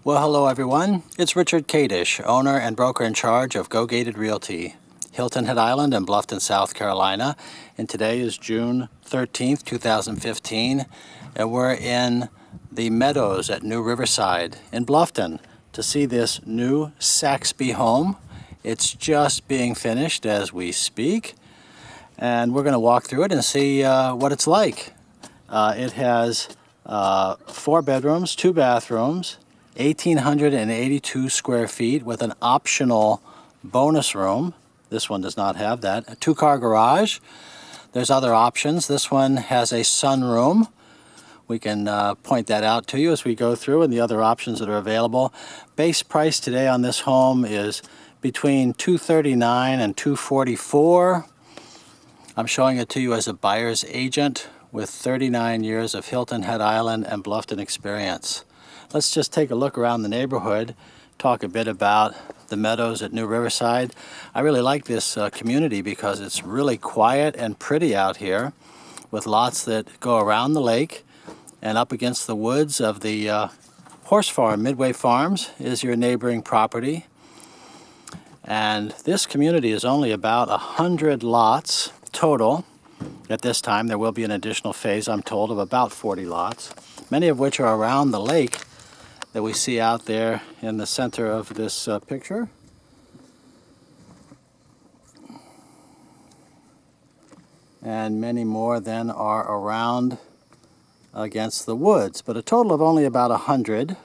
Well, hello everyone. It's Richard Kadish, owner and broker in charge of Go Gated Realty, Hilton Head Island and Bluffton, South Carolina. And today is June 13th, 2015, and we're in the Meadows at New Riverside in Bluffton to see this new Saxby home. It's just being finished as we speak, and we're going to walk through it and see what it's like. It has 4 bedrooms, 2 bathrooms, 1,882 square feet with an optional bonus room. This one does not have that. A 2-car garage. There's other options. This one has a sunroom. We can point that out to you as we go through and the other options that are available. Base price today on this home is between $239,000 and $244,000. I'm showing it to you as a buyer's agent with 39 years of Hilton Head Island and Bluffton experience. Let's just take a look around the neighborhood, talk a bit about the Meadows at New Riverside. I really like this community because it's really quiet and pretty out here with lots that go around the lake and up against the woods of the horse farm. Midway Farms is your neighboring property. And this community is only about 100 lots total. At this time, there will be an additional phase, I'm told, of about 40 lots, many of which are around the lake that we see out there in the center of this picture. And many more then are around against the woods, but a total of only about 100.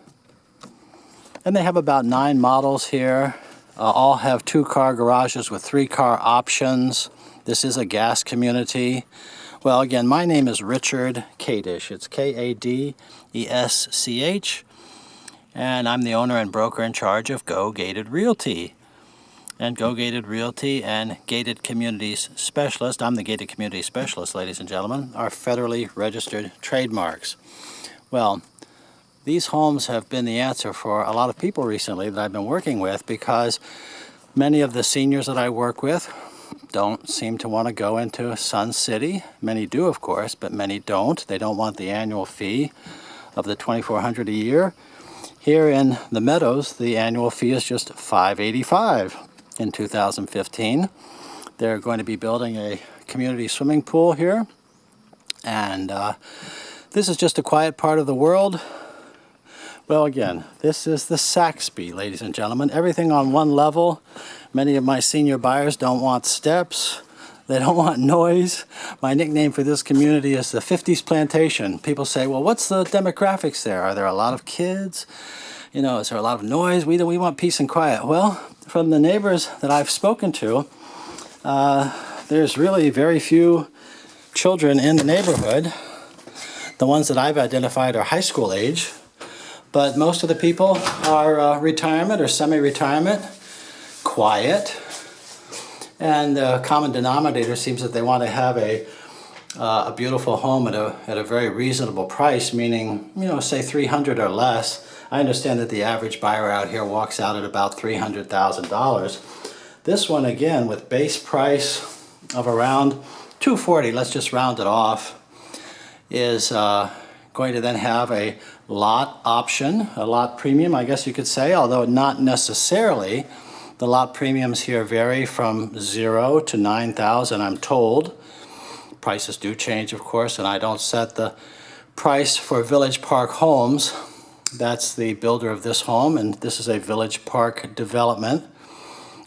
And they have about 9 models here. All have 2-car garages with 3-car options. This is a gas community. Well, again, my name is Richard Kadish. It's Kadesch. And I'm the owner and broker in charge of Go Gated Realty. And Go Gated Realty and Gated Communities Specialist, I'm the Gated Community Specialist, ladies and gentlemen, are federally registered trademarks. Well, these homes have been the answer for a lot of people recently that I've been working with, because many of the seniors that I work with don't seem to want to go into Sun City. Many do, of course, but many don't. They don't want the annual fee of the $2,400 a year. Here in the Meadows, the annual fee is just $585 in 2015. They're going to be building a community swimming pool here. And this is just a quiet part of the world. Well, again, this is the Saxby, ladies and gentlemen. Everything on one level. Many of my senior buyers don't want steps. They don't want noise. My nickname for this community is the 50s Plantation. People say, well, what's the demographics there? Are there a lot of kids? You know, is there a lot of noise? We want peace and quiet. Well, from the neighbors that I've spoken to, there's really very few children in the neighborhood. The ones that I've identified are high school age, but most of the people are retirement or semi-retirement, quiet. And the common denominator seems that they want to have a beautiful home at a very reasonable price, meaning, you know, say $300,000 or less. I understand that the average buyer out here walks out at about $300,000. This one, again, with base price of around $240,000, let's just round it off, is going to then have a lot option, a lot premium, I guess you could say, although not necessarily. The lot premiums here vary from $0 to $9,000, I'm told. Prices do change, of course, and I don't set the price for Village Park Homes. That's the builder of this home, and this is a Village Park development.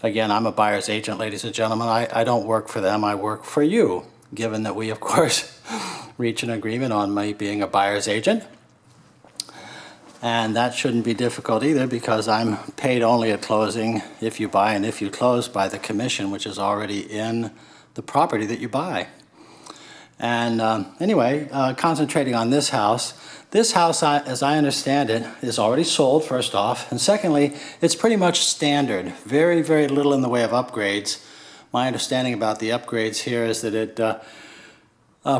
Again, I'm a buyer's agent, ladies and gentlemen. I don't work for them, I work for you, given that we, of course, reach an agreement on me being a buyer's agent. And that shouldn't be difficult either, because I'm paid only at closing if you buy and if you close by the commission, which is already in the property that you buy. And anyway, concentrating on this house, as I understand it, is already sold, first off. And secondly, it's pretty much standard. Very, very little in the way of upgrades. My understanding about the upgrades here is that it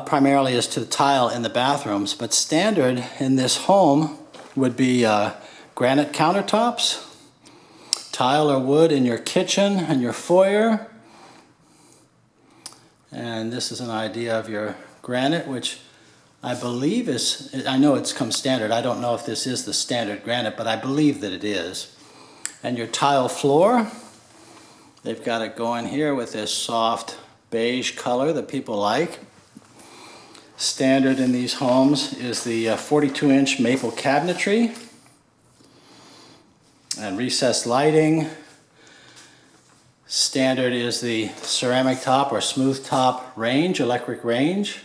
primarily is to the tile in the bathrooms. But standard in this home would be granite countertops, tile or wood in your kitchen and your foyer. And this is an idea of your granite, which I believe I know it's come standard. I don't know if this is the standard granite, but I believe that it is. And your tile floor, they've got it going here with this soft beige color that people like. Standard in these homes is the 42-inch maple cabinetry and recessed lighting. Standard is the ceramic top or smooth top range, electric range.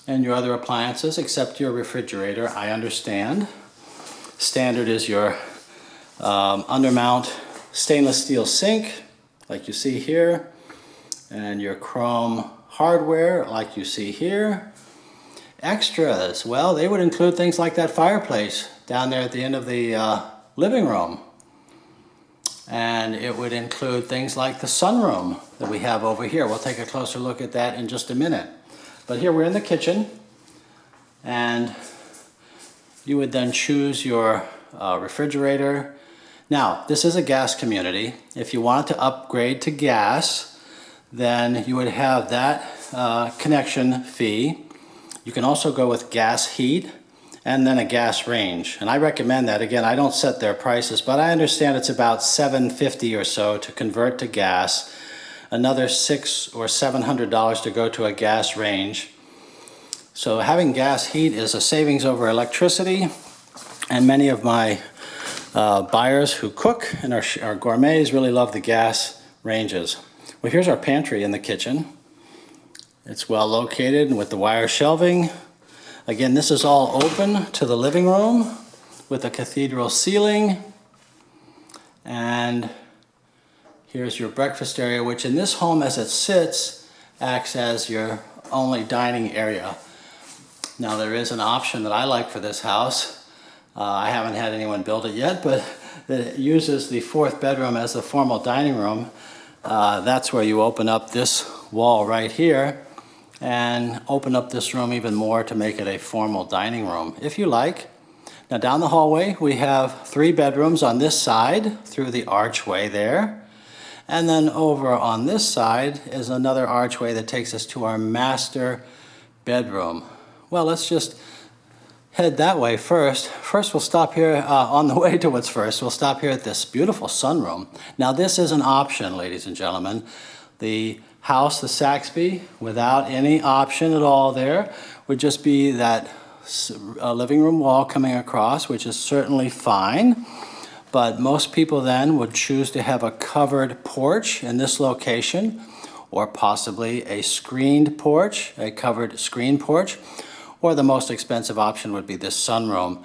And your other appliances, except your refrigerator, I understand. Standard is your undermount stainless steel sink, like you see here, and your chrome hardware, like you see here. Extras, well, they would include things like that fireplace down there at the end of the living room. And it would include things like the sunroom that we have over here. We'll take a closer look at that in just a minute. But here we're in the kitchen, and you would then choose your refrigerator. Now, this is a gas community. If you wanted to upgrade to gas, then you would have that connection fee. You can also go with gas heat and then a gas range. And I recommend that. Again, I don't set their prices, but I understand it's about $750 or so to convert to gas. Another $600 or $700 to go to a gas range. So having gas heat is a savings over electricity, and many of my buyers who cook and are gourmets really love the gas ranges. Well, here's our pantry in the kitchen. It's well located with the wire shelving. Again, this is all open to the living room with a cathedral ceiling. And here's your breakfast area, which in this home as it sits, acts as your only dining area. Now there is an option that I like for this house. I haven't had anyone build it yet, but it uses the fourth bedroom as the formal dining room. That's where you open up this wall right here and open up this room even more to make it a formal dining room, if you like. Now down the hallway, we have 3 bedrooms on this side through the archway there. And then over on this side is another archway that takes us to our master bedroom. Well, let's just head that way first. First, we'll stop here on the way to what's first. We'll stop here at this beautiful sunroom. Now, this is an option, ladies and gentlemen. The house, the Saxby, without any option at all there, would just be that living room wall coming across, which is certainly fine. But most people then would choose to have a covered porch in this location, or possibly a screened porch, a covered screen porch, or the most expensive option would be this sunroom.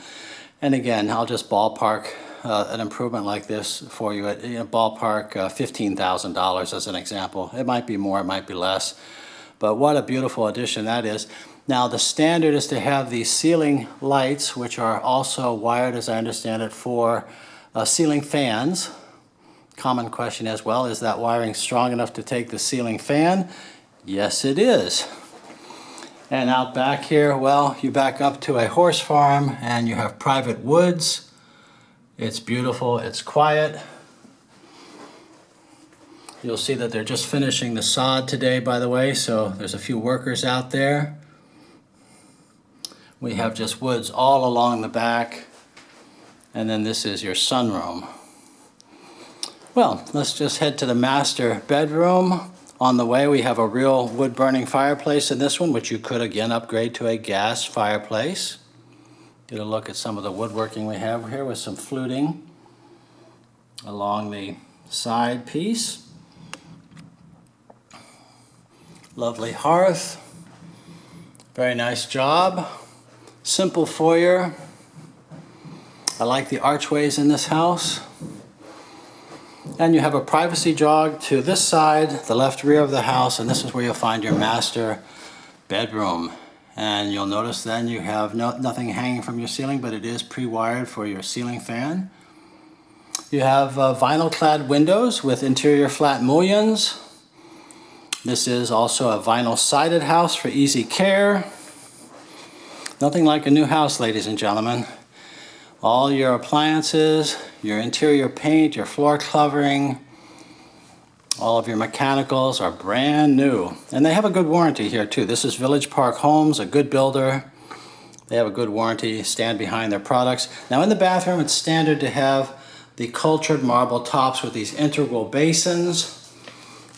And again, I'll just ballpark an improvement like this for you at ballpark $15,000 as an example. It might be more, it might be less, but what a beautiful addition that is. Now the standard is to have these ceiling lights, which are also wired, as I understand it, for ceiling fans. Common question as well, is that wiring strong enough to take the ceiling fan? Yes, it is. And out back here, well, you back up to a horse farm and you have private woods. It's beautiful, it's quiet. You'll see that they're just finishing the sod today, by the way, so there's a few workers out there. We have just woods all along the back. And then this is your sunroom. Well, let's just head to the master bedroom. On the way, we have a real wood-burning fireplace in this one, which you could again upgrade to a gas fireplace. Get a look at some of the woodworking we have here with some fluting along the side piece. Lovely hearth. Very nice job. Simple foyer. I like the archways in this house. And you have a privacy jog to this side, the left rear of the house, and this is where you'll find your master bedroom. And you'll notice then you have nothing hanging from your ceiling, but it is pre-wired for your ceiling fan. You have vinyl-clad windows with interior flat mullions. This is also a vinyl-sided house for easy care. Nothing like a new house, ladies and gentlemen. All your appliances, your interior paint, your floor covering, All of your mechanicals are brand new. And they have a good warranty here too. This is Village Park Homes, a good builder. They have a good warranty, stand behind their products. Now in the bathroom, it's standard to have the cultured marble tops with these integral basins.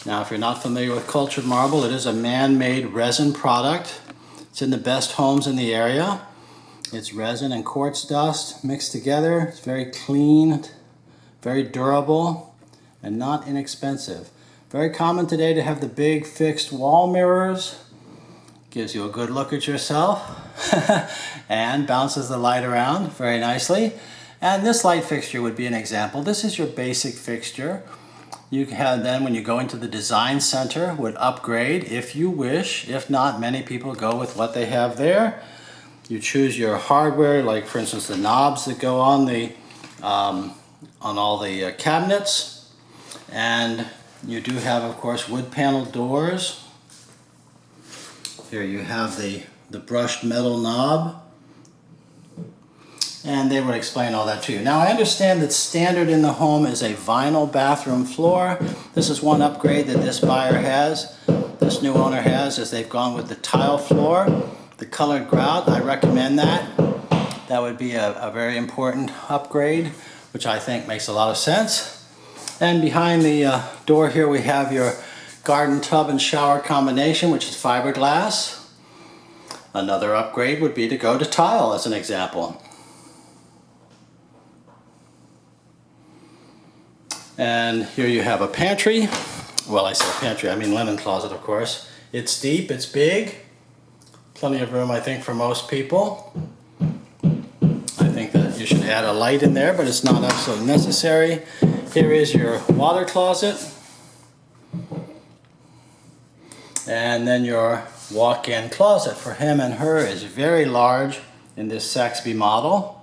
Now, if you're not familiar with cultured marble, it is a man-made resin product. It's in the best homes in the area. It's resin and quartz dust mixed together. It's very clean, very durable, and not inexpensive. Very common today to have the big fixed wall mirrors. Gives you a good look at yourself and bounces the light around very nicely. And this light fixture would be an example. This is your basic fixture. You can then, when you go into the design center, would upgrade if you wish. If not, many people go with what they have there. You choose your hardware, like for instance the knobs that go on the on all the cabinets, and you do have, of course, wood panel doors. Here you have the brushed metal knob. And they would explain all that to you. Now I understand that standard in the home is a vinyl bathroom floor. This is one upgrade that this buyer has, this new owner has, is they've gone with the tile floor, the colored grout. I recommend that. That would be a very important upgrade, which I think makes a lot of sense. And behind the door here we have your garden tub and shower combination, which is fiberglass. Another upgrade would be to go to tile as an example. And here you have a pantry. Well, I say pantry, I mean linen closet, of course. It's deep, it's big. Plenty of room, I think, for most people. I think that you should add a light in there, but it's not absolutely necessary. Here is your water closet. And then your walk-in closet for him and her is very large in this Saxby model,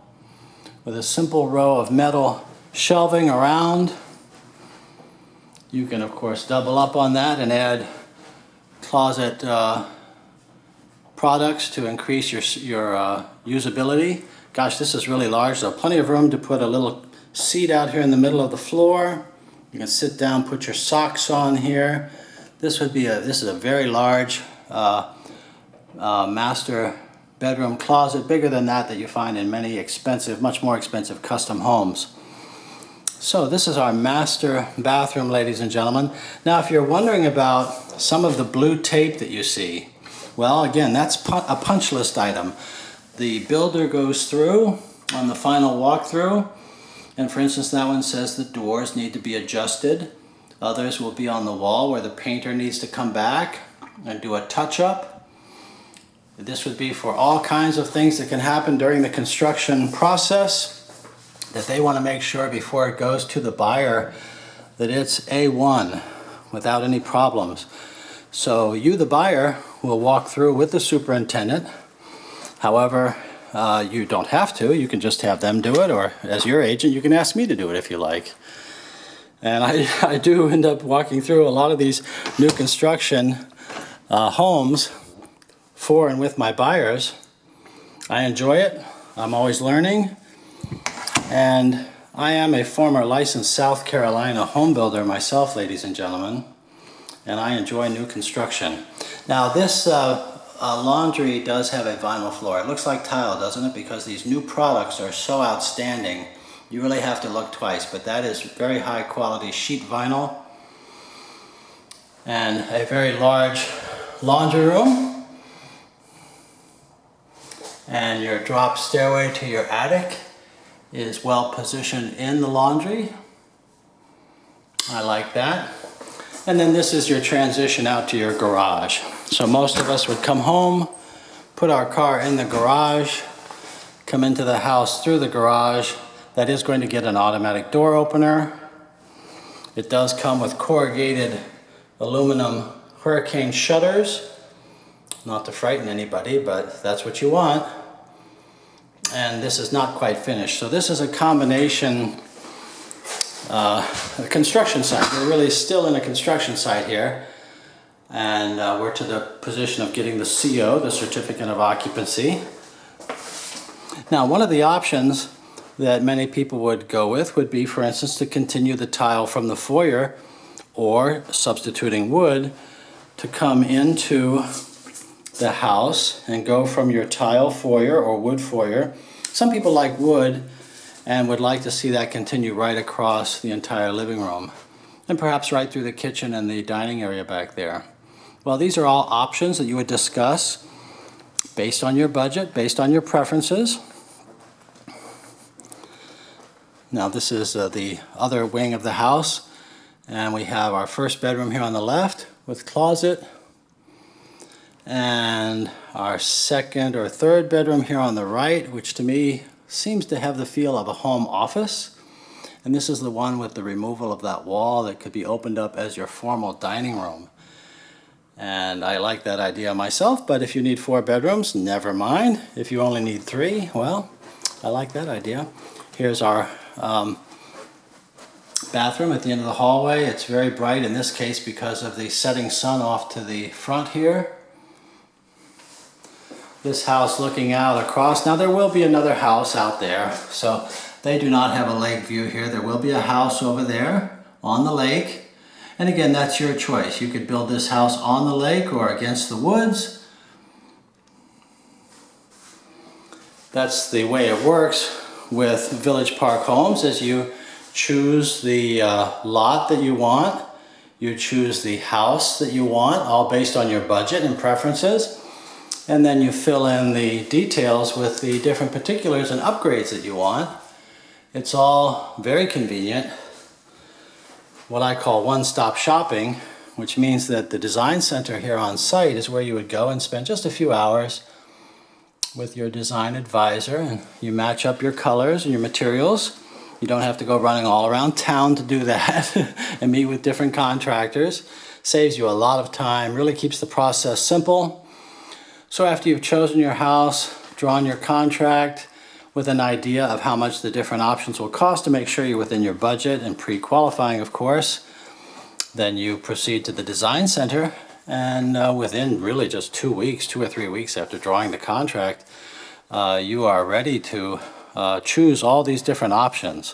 with a simple row of metal shelving around. You can, of course, double up on that and add closet products to increase your usability. Gosh, this is really large, so plenty of room to put a little seat out here in the middle of the floor. You can sit down, put your socks on here. This is a very large master bedroom closet, bigger than that you find in many expensive, much more expensive custom homes. So this is our master bathroom, ladies and gentlemen. Now, if you're wondering about some of the blue tape that you see, well, again, that's a punch list item. The builder goes through on the final walkthrough, and for instance, that one says the doors need to be adjusted. Others will be on the wall where the painter needs to come back and do a touch-up. This would be for all kinds of things that can happen during the construction process, that they want to make sure before it goes to the buyer that it's A1 without any problems. So you, the buyer, will walk through with the superintendent. However, you don't have to. You can just have them do it, or as your agent, you can ask me to do it if you like. And I do end up walking through a lot of these new construction homes for and with my buyers. I enjoy it. I'm always learning. And I am a former licensed South Carolina home builder myself, ladies and gentlemen, and I enjoy new construction. Now this laundry does have a vinyl floor. It looks like tile, doesn't it? Because these new products are so outstanding, you really have to look twice, but that is very high quality sheet vinyl. And a very large laundry room. And your drop stairway to your attic is well positioned in the laundry. I like that. And then this is your transition out to your garage. So most of us would come home, put our car in the garage, come into the house through the garage. That is going to get an automatic door opener. It does come with corrugated aluminum hurricane shutters. Not to frighten anybody, but that's what you want. And this is not quite finished. So this is a combination construction site. We're really still in a construction site here. And we're to the position of getting the CO, the certificate of occupancy. Now, one of the options that many people would go with would be, for instance, to continue the tile from the foyer, or substituting wood to come into the house and go from your tile foyer or wood foyer. Some people like wood and would like to see that continue right across the entire living room and perhaps right through the kitchen and the dining area back there. Well, these are all options that you would discuss based on your budget, based on your preferences. Now this is the other wing of the house, and we have our first bedroom here on the left with closet, and our second or third bedroom here on the right, which to me seems to have the feel of a home office. And this is the one with the removal of that wall that could be opened up as your formal dining room. And I like that idea myself, but if you need 4 bedrooms, never mind. If you only need 3, well, I like that idea. Here's our bathroom at the end of the hallway. It's very bright in this case because of the setting sun off to the front here. This house looking out across. Now there will be another house out there, so they do not have a lake view here. There will be a house over there on the lake. And again, that's your choice. You could build this house on the lake or against the woods. That's the way it works with Village Park Homes, is you choose the lot that you want, you choose the house that you want, all based on your budget and preferences, and then you fill in the details with the different particulars and upgrades that you want. It's all very convenient. What I call one-stop shopping, which means that the design center here on site is where you would go and spend just a few hours with your design advisor, and you match up your colors and your materials. You don't have to go running all around town to do that and meet with different contractors. Saves you a lot of time, really keeps the process simple. So after you've chosen your house, drawn your contract with an idea of how much the different options will cost to make sure you're within your budget and pre-qualifying, of course, then you proceed to the design center, and within really just 2 weeks, 2 or 3 weeks after drawing the contract, you are ready to choose all these different options.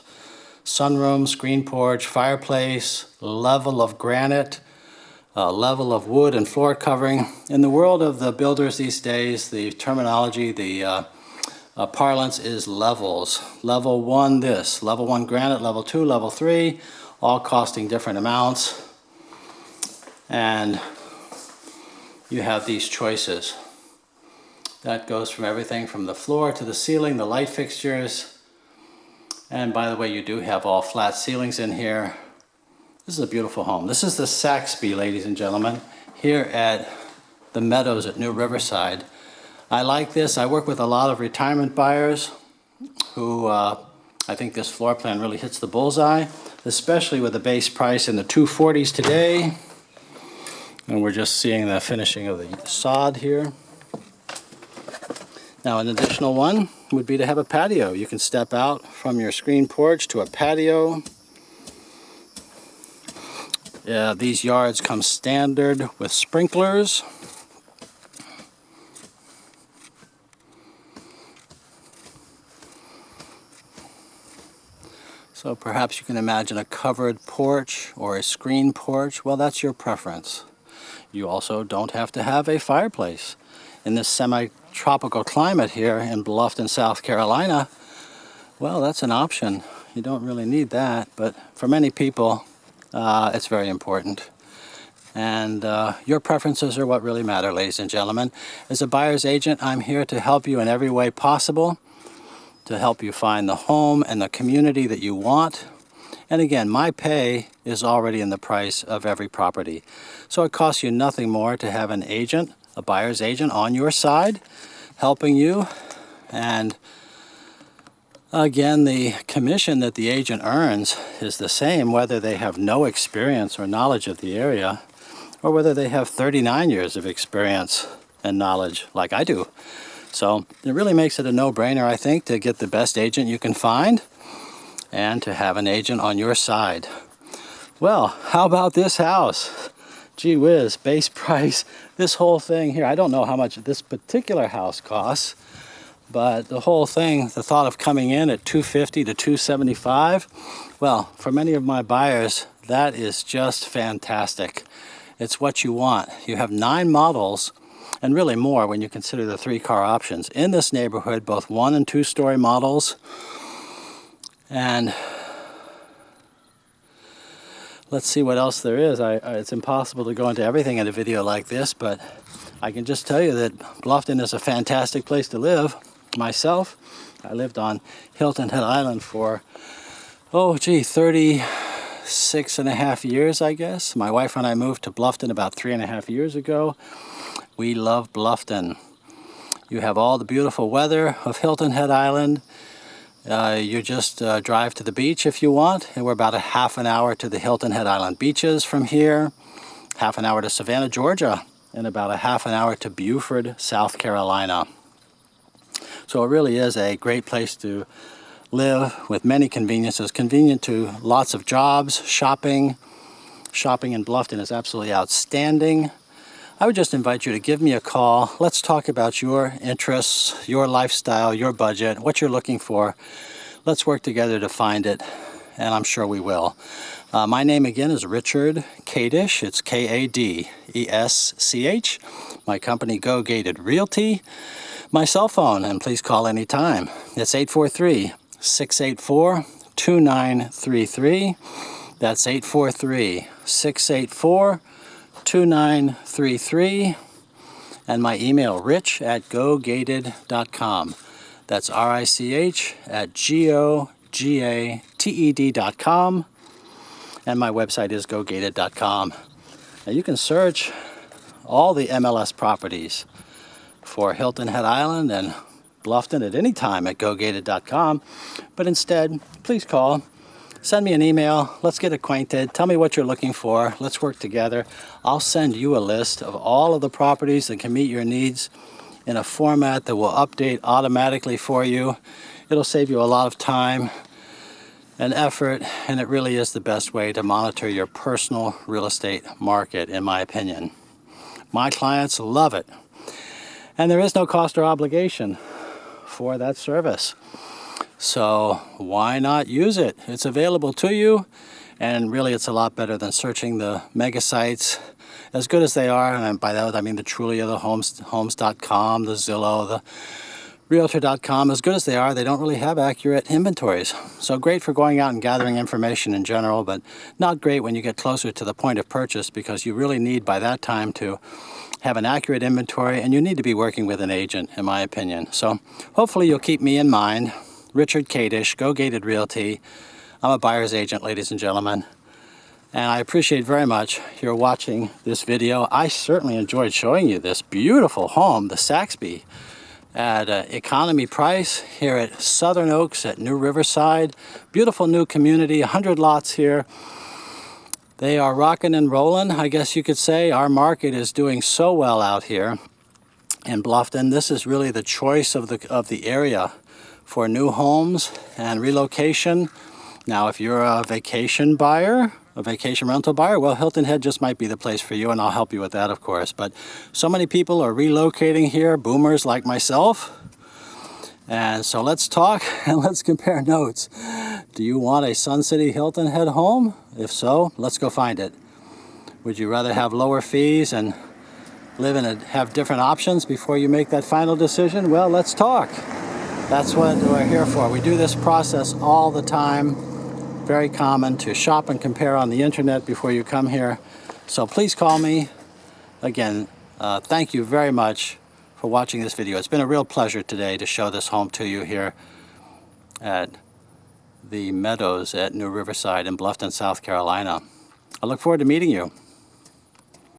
Sunroom, screen porch, fireplace, level of granite, level of wood and floor covering. In the world of the builders these days, the terminology, the parlance is levels. Level 1 this, level 1 granite, level 2, level 3, all costing different amounts. And you have these choices. That goes from everything from the floor to the ceiling, the light fixtures. And by the way, you do have all flat ceilings in here. This is a beautiful home. This is the Saxby, ladies and gentlemen, here at the Meadows at New Riverside. I like this. I work with a lot of retirement buyers who I think this floor plan really hits the bullseye, especially with the base price in the 240s today. And we're just seeing the finishing of the sod here. Now an additional one would be to have a patio. You can step out from your screen porch to a patio. Yeah, these yards come standard with sprinklers. So perhaps you can imagine a covered porch or a screen porch. Well, that's your preference. You also don't have to have a fireplace. In this semi-tropical climate here in Bluffton, South Carolina, well, that's an option. You don't really need that, but for many people, it's very important. And your preferences are what really matter, ladies and gentlemen. As a buyer's agent, I'm here to help you in every way possible, to help you find the home and the community that you want. And again, my pay is already in the price of every property. So it costs you nothing more to have an agent, a buyer's agent on your side, helping you. And again, the commission that the agent earns is the same whether they have no experience or knowledge of the area, or whether they have 39 years of experience and knowledge like I do. So it really makes it a no-brainer, I think, to get the best agent you can find and to have an agent on your side. Well, how about this house? Gee whiz, base price, this whole thing here. I don't know how much this particular house costs, but the whole thing, the thought of coming in at $250 to $275, well, for many of my buyers, That is just fantastic. It's what you want. You have 9 models, and really more when you consider the 3-car options in this neighborhood, both 1- and 2-story models. And let's see what else there is. It's impossible to go into everything in a video like this, but I can just tell you that Bluffton is a fantastic place to live. Myself, I lived on Hilton Head Island for, 36.5 years, I guess. My wife and I moved to Bluffton about 3.5 years ago. We love Bluffton. You have all the beautiful weather of Hilton Head Island. You just drive to the beach if you want, and we're about a half an hour to the Hilton Head Island beaches from here, half an hour to Savannah, Georgia, and about a half an hour to Beaufort, South Carolina. So it really is a great place to live with many conveniences, convenient to lots of jobs, shopping. Shopping in Bluffton is absolutely outstanding. I would just invite you to give me a call. Let's talk about your interests, your lifestyle, your budget, what you're looking for. Let's work together to find it, and I'm sure we will. My name again is Richard Kadish. It's Kadesch. My company, Go Gated Realty. My cell phone, and please call anytime. It's 843-684-2933. That's 843-684-2933. And my email, rich@gogated.com. That's RICH@GOGATED.com. And my website is gogated.com. Now you can search all the MLS properties for Hilton Head Island and Bluffton at any time at gogated.com. But instead, please call. Send me an email. Let's get acquainted. Tell me what you're looking for. Let's work together. I'll send you a list of all of the properties that can meet your needs in a format that will update automatically for you. It'll save you a lot of time and effort, and it really is the best way to monitor your personal real estate market, in my opinion. My clients love it. And there is no cost or obligation for that service. So why not use it? It's available to you, and really it's a lot better than searching the mega sites, as good as they are, and by that I mean the Trulia, the Homes.com, the Zillow, the Realtor.com. As good as they are, they don't really have accurate inventories. So great for going out and gathering information in general, but not great when you get closer to the point of purchase, because you really need by that time to have an accurate inventory, and you need to be working with an agent, in my opinion. So hopefully you'll keep me in mind. Richard Kadish, Go Gated Realty. I'm a buyer's agent, ladies and gentlemen. And I appreciate very much your watching this video. I certainly enjoyed showing you this beautiful home, the Saxby, at economy price here at Southern Oaks at New Riverside. Beautiful new community, 100 lots here. They are rocking and rolling, I guess you could say. Our market is doing so well out here in Bluffton. This is really the choice of the area for new homes and relocation. Now, if you're a vacation buyer, a vacation rental buyer, well, Hilton Head just might be the place for you, and I'll help you with that, of course. But so many people are relocating here, boomers like myself. And so let's talk and let's compare notes. Do you want a Sun City Hilton Head home? If so, let's go find it. Would you rather have lower fees and have different options before you make that final decision? Well, let's talk. That's what we're here for. We do this process all the time. Very common to shop and compare on the internet before you come here. So please call me. Again, thank you very much for watching this video. It's been a real pleasure today to show this home to you here at the Meadows at New Riverside in Bluffton, South Carolina. I look forward to meeting you.